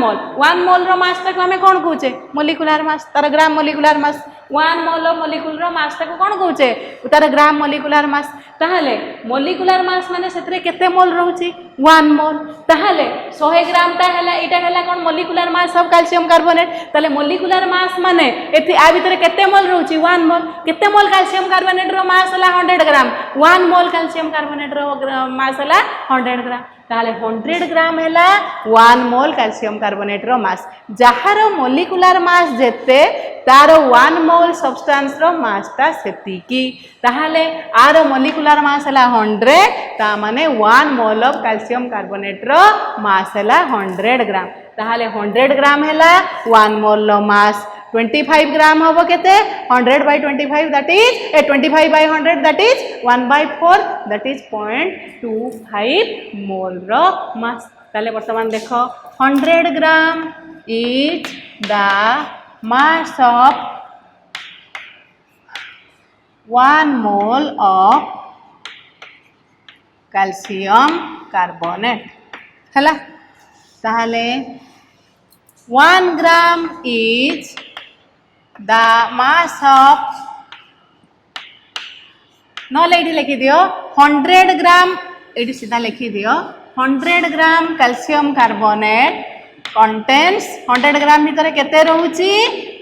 मोल रो मास तक हमें कौन कहूचे मोलिकुलर मास तार ग्राम मोलिकुलर मास 1 मोल मोलिकुलर रो मास तक कौन कहूचे तार ग्राम मोलिकुलर मास ताहले मोलिकुलर मास माने सेतरे केते मोल रहउची 1 मोल ताहले 100 ग्राम ता हला इटा हला कोन molecular mass of calcium carbonate ताले मोलिकुलर मास माने एथि आ भितर केते मोल रहउची 1 मोल केते मोल कैल्शियम कार्बोनेट रो मास हला 100 ग्राम 1 मोल कैल्शियम कार्बोनेट रो मास हला 100 ग्राम ताले 100 ग्राम हला 1 मोल कैल्शियम कार्बोनेट रो मास जहार मोलिकुलर मास जेते तार 1 मोल सब्सटेंस रो मास ता सेती की ताहले आर मोलिकुलर मास हला 100 ता माने 1 मोल ऑफ कैल्शियम कार्बोनेट रो मास हला 100 ग्राम ताहले 100 ग्राम हला 1 मोल रो मास 25 ग्राम होबो केते 100 by 25 that is 25 by 100 that is 1/4 that is 0.25 मोल रो मास ताले वर्तमान देखो 100 ग्राम is the mass of 1 mole of calcium carbonate है ताहले 1 gram is the mass of नले ये लिखि दियो 100 ग्राम ये सीधा लिखि दियो 100 gram calcium carbonate contains 100 gram भीतर केते रहउची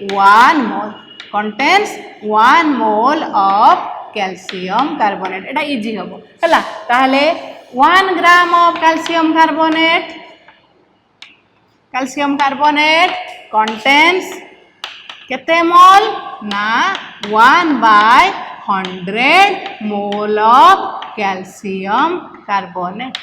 1 mole contains 1 mole of calcium carbonate एटा इजी हबो हला ताहले 1 gram of calcium carbonate contains केते मोल ना 1/100 मोल ऑफ कैल्शियम कार्बोनेट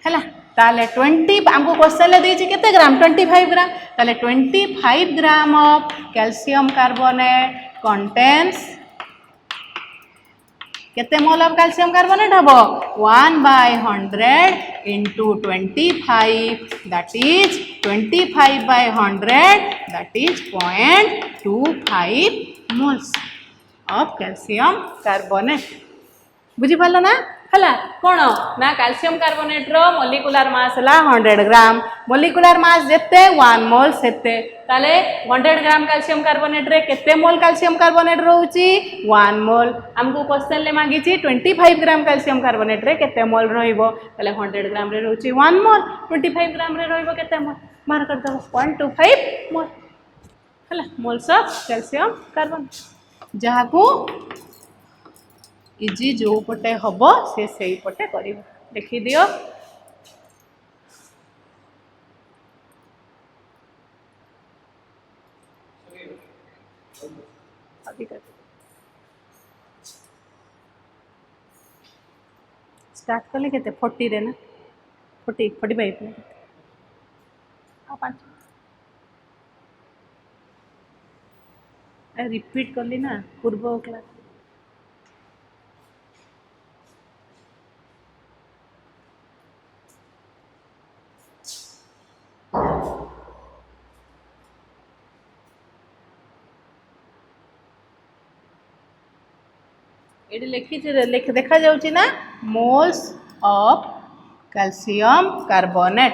है ताले 20 हमको क्वेश्चन देछि केते ग्राम 25 ग्राम ताले 25 ग्राम ऑफ कैल्शियम कार्बोनेट कंटेन्स केते मोल ऑफ कैल्शियम कार्बोनेट हबो 1/100 into 25 that is 25/100 that is 0.25 moles of calcium carbonate बुझी पालो ना हला कोन ना कैल्शियम कार्बोनेट रो मोलिकुलर मास हला 100 ग्राम मोलिकुलर मास जेते 1 मोल सेते ताले 100 ग्राम कैल्शियम कार्बोनेट रे केते मोल कैल्शियम कार्बोनेट रहउची 1 मोल हमको क्वेश्चन ले मांगी छी 25 ग्राम कैल्शियम कार्बोनेट रे केते मोल रहइबो ताले 100 ग्राम रे रहउची 1 मोल 25 ग्राम रे रहइबो केते मोल मार कर दो 0.25 मोल हला मोल्स ऑफ कैल्शियम कार्बोनेट जहा को इजी जो पटे हबो से सही पटे करिवो देखि दियो अभी कर स्टार्ट करले केते 40 रे ना 45 में आ 5 रिपीट करली ना पूर्व क्लास ये लिखी देखा जाउची ना मोल्स ऑफ कैल्शियम कार्बोनेट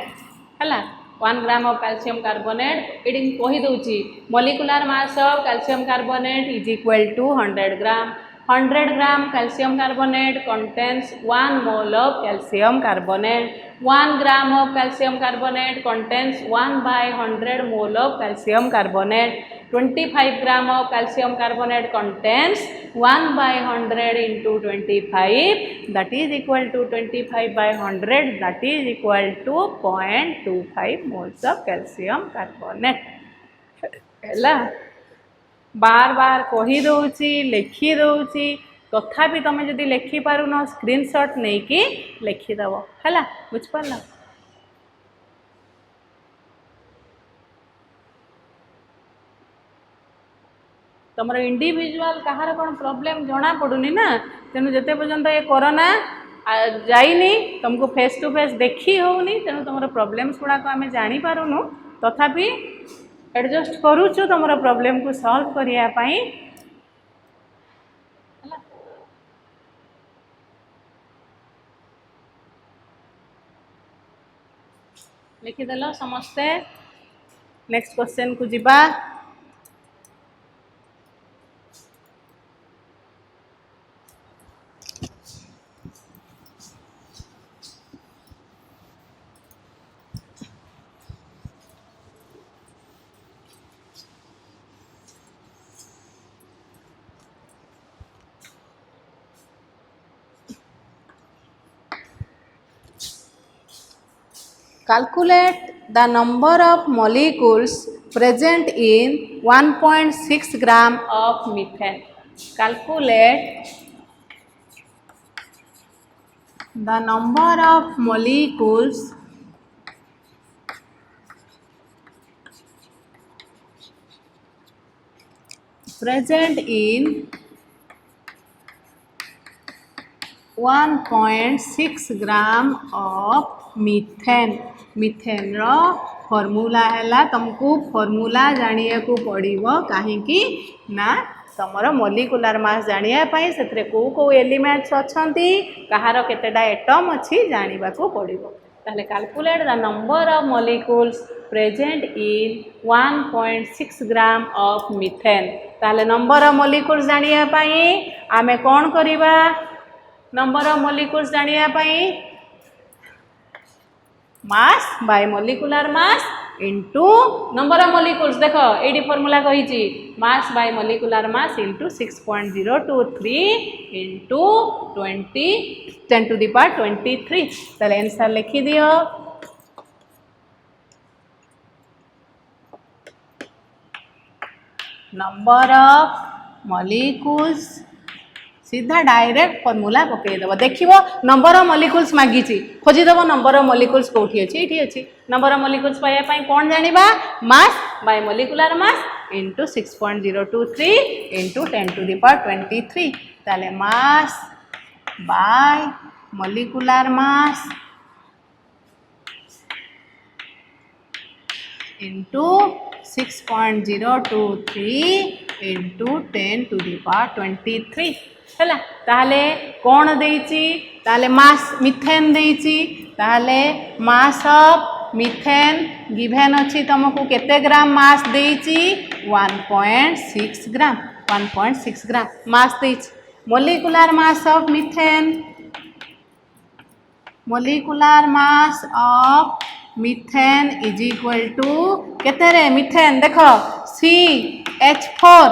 है 1 ग्राम ऑफ कैल्शियम कार्बोनेट ये कही दूची molecular mass of calcium carbonate is equal to 100 gram 100 gram calcium carbonate contains 1 mole of calcium carbonate 1 gram of calcium carbonate contains 1/100 mole of calcium carbonate 25 gram of calcium carbonate contains 1/100 into 25 that is equal to 25/100 that is equal to 0.25 moles of calcium carbonate है बार बार कही दौची लिखी दौची तथापि तुम जदि लिखि पारुन screenshot नहीं कि लिखिदेव है बुझिपार तुम इंडिविजुअल कहार कौन प्रॉब्लम जना पड़ूनी ना तेणु जिते पर्यंत ये कोरोना जाइनी तुमको फेस टू फेस देखी होनी तेणु तुम प्रॉब्लम्स गुड़ाक आम जापारूनु तथापि एडजस्ट करुचु तुम प्रॉब्लम को सॉल्व करने लिखिदेल समस्ते नेक्स्ट क्वेश्चन को जीवा Calculate the number of molecules present in 1.6 gram of methane. Calculate the number of molecules present in 1.6 gram of methane methane रो फॉर्मूला हैला तुमको फॉर्मूला जानिया को पड़िबो काहे कि ना तुमर मोलिकुलर मास जानापी से कौ एलिमेंट्स अच्छा कहार केतेटा एटम अच्छी जानवा को पड़ो ताहले calculate the number of molecules present in 1.6 gram of methane ताहले नंबर ऑफ मॉलिक्यूल्स जानापी आमे कौन करिबा नंबर ऑफ मॉलिक्यूल्स जानापी mass by molecular mass into number of molecules देख ये फॉर्मूला कही mass by molecular mass into 6.023 into 10 to the power 23 ताले आंसर लिखी दियो नंबर ऑफ मॉलिक्यूल्स सीधा डायरेक्ट फॉर्मूला पकईदेव देखिए नंबर ऑफ मॉलिक्यूल्स मागी खोजीदेव नंबर ऑफ मॉलिक्यूल्स कौटी अच्छी ये अच्छी नंबर ऑफ मॉलिक्यूल्स पाइबा कौन जानिबा mass by molecular mass into 6.023 into 10 to the power 23 ताले mass by molecular mass into 6.023 into 10 to the power 23 है ताहले कौन देइची ताहले मास मिथेन देइची ताहले मास ऑफ मिथेन गिवेन अच्छी तुमको केते ग्राम मास देइची 1.6 ग्राम 1.6 ग्राम मास देइची molecular mass of methane molecular mass of methane is equal to केते रे मिथेन देख CH4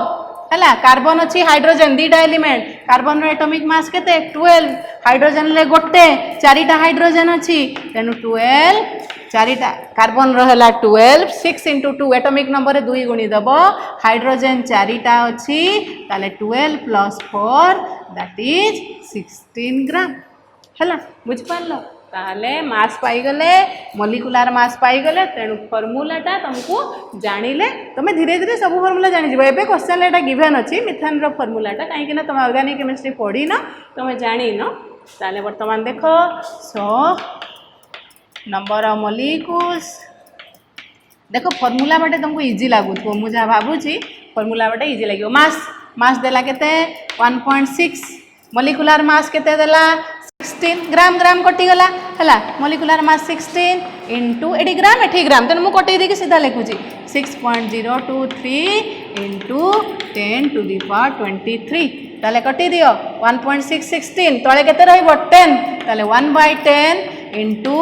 है कार्बन अच्छी हाइड्रोजन दीटा एलिमेंट कार्बन एटॉमिक मास केते 12 हाइड्रोजन ले गोटे चारिटा हाइड्रोजन अच्छी तेणु 12 चारिटा कार्बन रहा 12 6 इंटू 2 एटॉमिक नंबर 2 गुणी दब हाइड्रोजन चारिटा अच्छी ताले 12 प्लस 4 दैट इज 16 ग्राम है बुझिपार ताहले मास पाईगले मोलिकुलर मास पाईगले तेणु फॉर्मूलाटा तुमको जानिले तुम धीरे धीरे सब फॉर्मूला जानी जीव एबे क्वेश्चन एटा गिवन अछि मिथेन रो फॉर्मूलाटा काहे कि ना तुम ऑर्गेनिक केमिस्ट्री पढ़ी न तुम जानी न ताले वर्तमान देखो सो नंबर ऑफ मॉलिक्यूल्स देखो फॉर्मूला बाटे तुमको इजी लागुथो मु जा भाबुची फॉर्मूला बाटे इजी लागियो मास मास देला केते 1.6 मोलिकुलर मास केते देला 16 ग्राम ग्राम कटिगला है molecular mass 16 into eighty gram eighty gram तेणु मुझे कटे देखिए सीधा लिखुची 6.023 इंटू 10 टू द पावर 23 ताले कटी दियो 1.616 तले केते रहइबो 10 ताले 1/10 into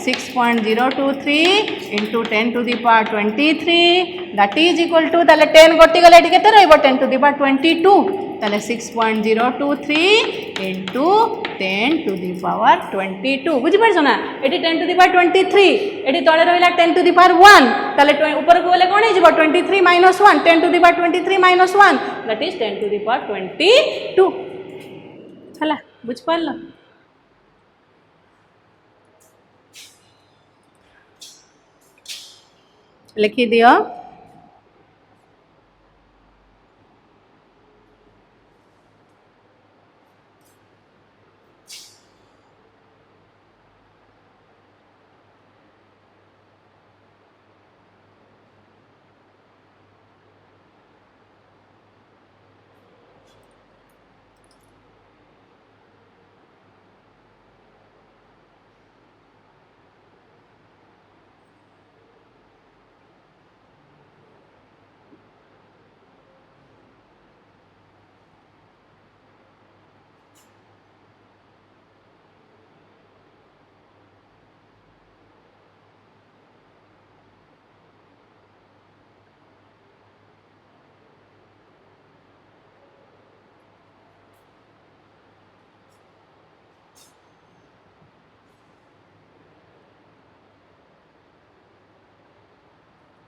6.023 into 10 to the power 23 that is equal to ताले 10 कटी गले एटी केते रहइबो 10 टू द पावर 22 ताले 6.023 इंटू 10 टू द पावर 22 बुझी पारछो ना एटी 10 टू द पावर 23 एटी तळे रहिला 10 टू द पावर 1 ताले ऊपर को गले कोन हे जिवो 23 minus 1 10 to the power 23 minus 1 that is 10 to the power 22 हला बुझ पारलो लिखी दियो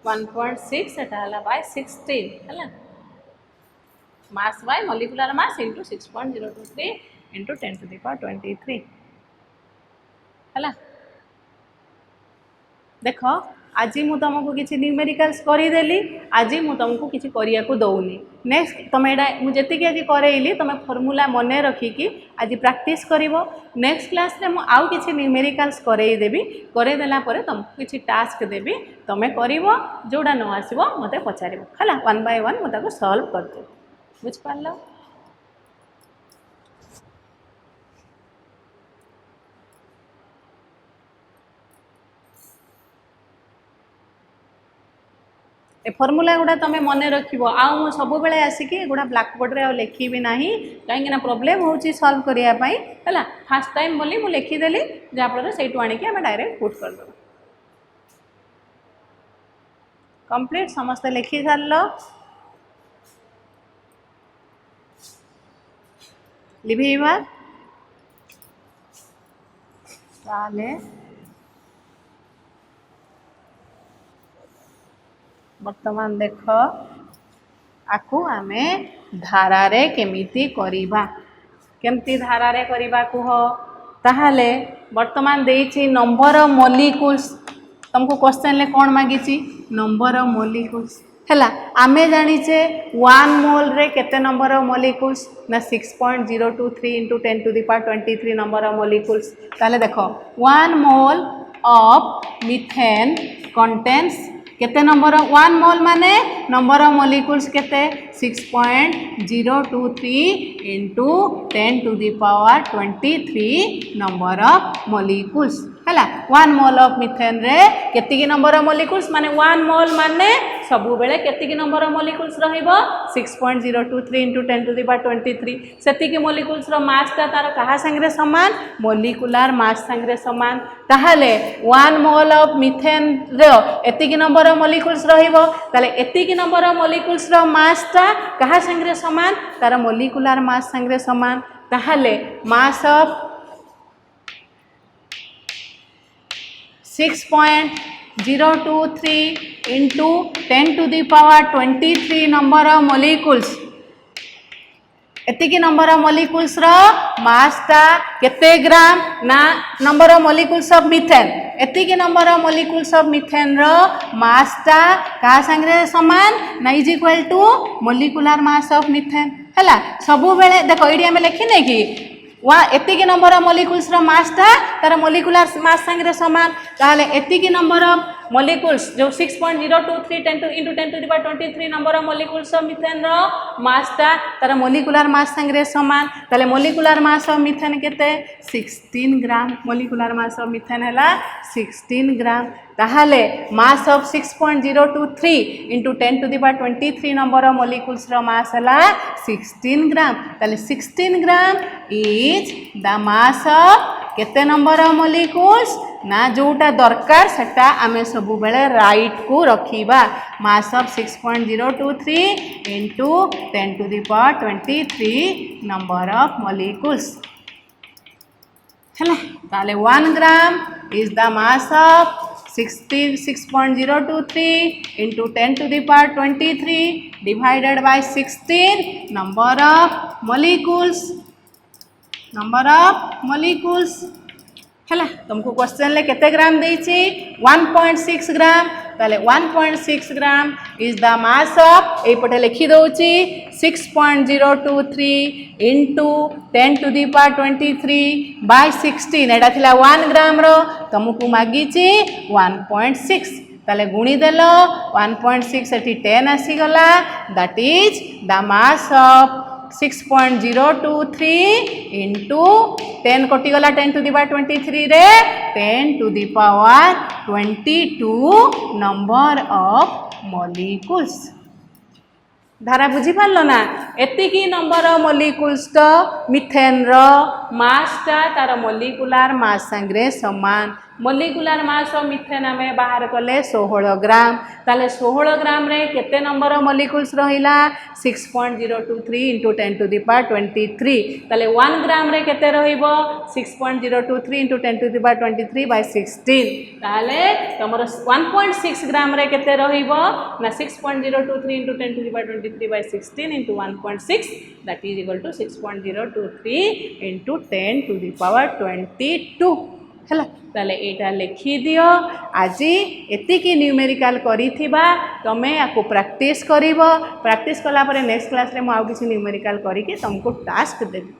1.6 एटा हला बाय 16 हला mass by molecular mass into 6.023 into 10 to the power 23 हला देखो आज मु तुमको किसी न्यूमेरिकल्स करदेली आज मु तुमको किसी करिया को दौनी नेक्स्ट तुम यहाँ मुझे आज करैली तुम फॉर्मूला मन रखिकी आज प्रैक्टिस करिवो नेक्स्ट क्लास रे मु आउ किसी न्यूमेरिकल्स करैदेवी करैदेला परे तुमको किसी टास्क देवी तुम करिवो जोड़ा न आसीबो मते पचारिबो हला 1 बाय 1 मु ताको सॉल्व करते बुझिपार ए फर्मूला गुड़ा तुम मन रख आउ सब बेले आसिक गुड़ा ब्लाकबोर्ड रे लिखी ना कहीं प्रोब्लेम हो सल्व करने है फास्ट टाइम बोली मुझे लिखिदेली जहाँफल से आणिक आम डायरेक्ट पुट करदे कंप्लीट समस्ते लिखि सार लिभेवा ताले वर्तमान देख आकु आमे धारारे केमिति करिबा केमती धारारे करिबा कुह ताहाले वर्तमान देइछि नंबर ऑफ मॉलिक्यूल्स तुमको क्वेश्चन ले कौन मागिछि नंबर ऑफ मॉलिक्यूल्स हैला आमे जानिचे 1 मोल रे केते नंबर ऑफ मॉलिक्यूल्स ना 6.023 into 10 to the power 23 number of molecules ताले देखो 1 मोल ऑफ मीथेन कंटेन्स केते नंबर ऑफ 1 मोल माने नंबर ऑफ मॉलिक्यूल्स केते 6.023 into 10 to the power 23 number of molecules हैला 1 मोल ऑफ मीथेन रे केतिकी नंबर ऑफ मॉलिक्यूल्स माने 1 mole माने सबु बेले केतिकी नंबर ऑफ मॉलिक्यूल्स रहिबो 6.023 into 10 to the power 23 सेतिकी मॉलिक्यूल्स रो मास ता तार कहा संगे समान मॉलिक्यूलर मास संगे समान ताहाले 1 मोल ऑफ मीथेन रो एतिकी नंबर ऑफ मॉलिक्यूल्स रहिबो ताले एतिकी नंबर ऑफ मॉलिक्यूल्स रो मास ता कहा संगे समान तार मॉलिक्यूलर मास संगे समान ताहाले mass of 6.023 into 10 to the power 23 number of molecules एतिकी नंबर ऑफ मॉलिक्यूल्स रो मास ता केते ग्राम ना number of molecules of methane एतिकी number of molecules of methane रो मास ता का संगे समान ना is equal to molecular mass of methane हैला सबु बेले देखो एडी हम लिखिने कि एतिकी नंबर ऑफ मॉलिक्यूल्स रो मास ता तार मॉलिक्यूलर मास संगे समान ताले एतिकी नंबर ऑफ मॉलिक्यूल्स जो 6.023 into 10 to the power 23 number of molecules of methane रो मास ता तार मॉलिक्यूलर मास संगे समान ताले मॉलिक्यूलर मास ऑफ मीथेन केते 16 gram molecular mass of methane हैला 16 ग्राम ताहाले mass of 6.023 into 10 to the power 23 number of molecules रो मास हैला 16 ग्राम ताले 16 gram is the mass of केते नंबर ऑफ मॉलिक्यूल्स ना जोटा दरकार सेटा आमे सबु बेले राइट को रखिबा mass of 6.023 into 10 to the power 23 number of molecules हैला ताले 1 gram is the mass of 6.023 into 10 to the power 23 divided by 16 number of molecules हैला तुमको क्वेश्चन ले केते ग्राम देछि 1.6 ग्राम ताले 1.6 gram is the mass of a पटे लिखि दोछि 6.023 into 10 to the power 23 by 16 एटा थिला 1 ग्राम रो तुमको मागिछि 1.6 ताले गुणी देलो 1.6 एटी 10 आसी गला that is the mass of 6.023 into 10 कटिगला 10 to the power 23 रे 10 to the power 22 number of molecules धारा बुझी पारलो ना एतिकी नंबर ऑफ मॉलिक्यूल्स तो मीथेन रो मास ता तार मॉलिक्यूलर मास संगे समान मॉलिक्यूलर मास ऑफ मीथेन आमे बाहर कले 16 ग्राम ताले 16 ग्राम रे केते नंबर ऑफ मॉलिक्यूल्स रहिला 6.023 into 10 to the power 23 ताले 1 ग्राम रे केते रहिबो 6.023 into 10 to the power 23 by 16 ताले तमरो 1.6 ग्राम रे केते रहिबो ना 6.023 into 10 to the power 23 by 16 into 1.6 that is equal to 6.023 into 10 to the power 22 हैला ताले एटा लिखि दियो आज एतिकी न्यूमेरिकल करिथिबा तमे आको प्रैक्टिस करिवो प्रैक्टिस कला परे नेक्स्ट क्लास रे मु आउ किछि न्यूमेरिकल करिके तुमको टास्क देबी।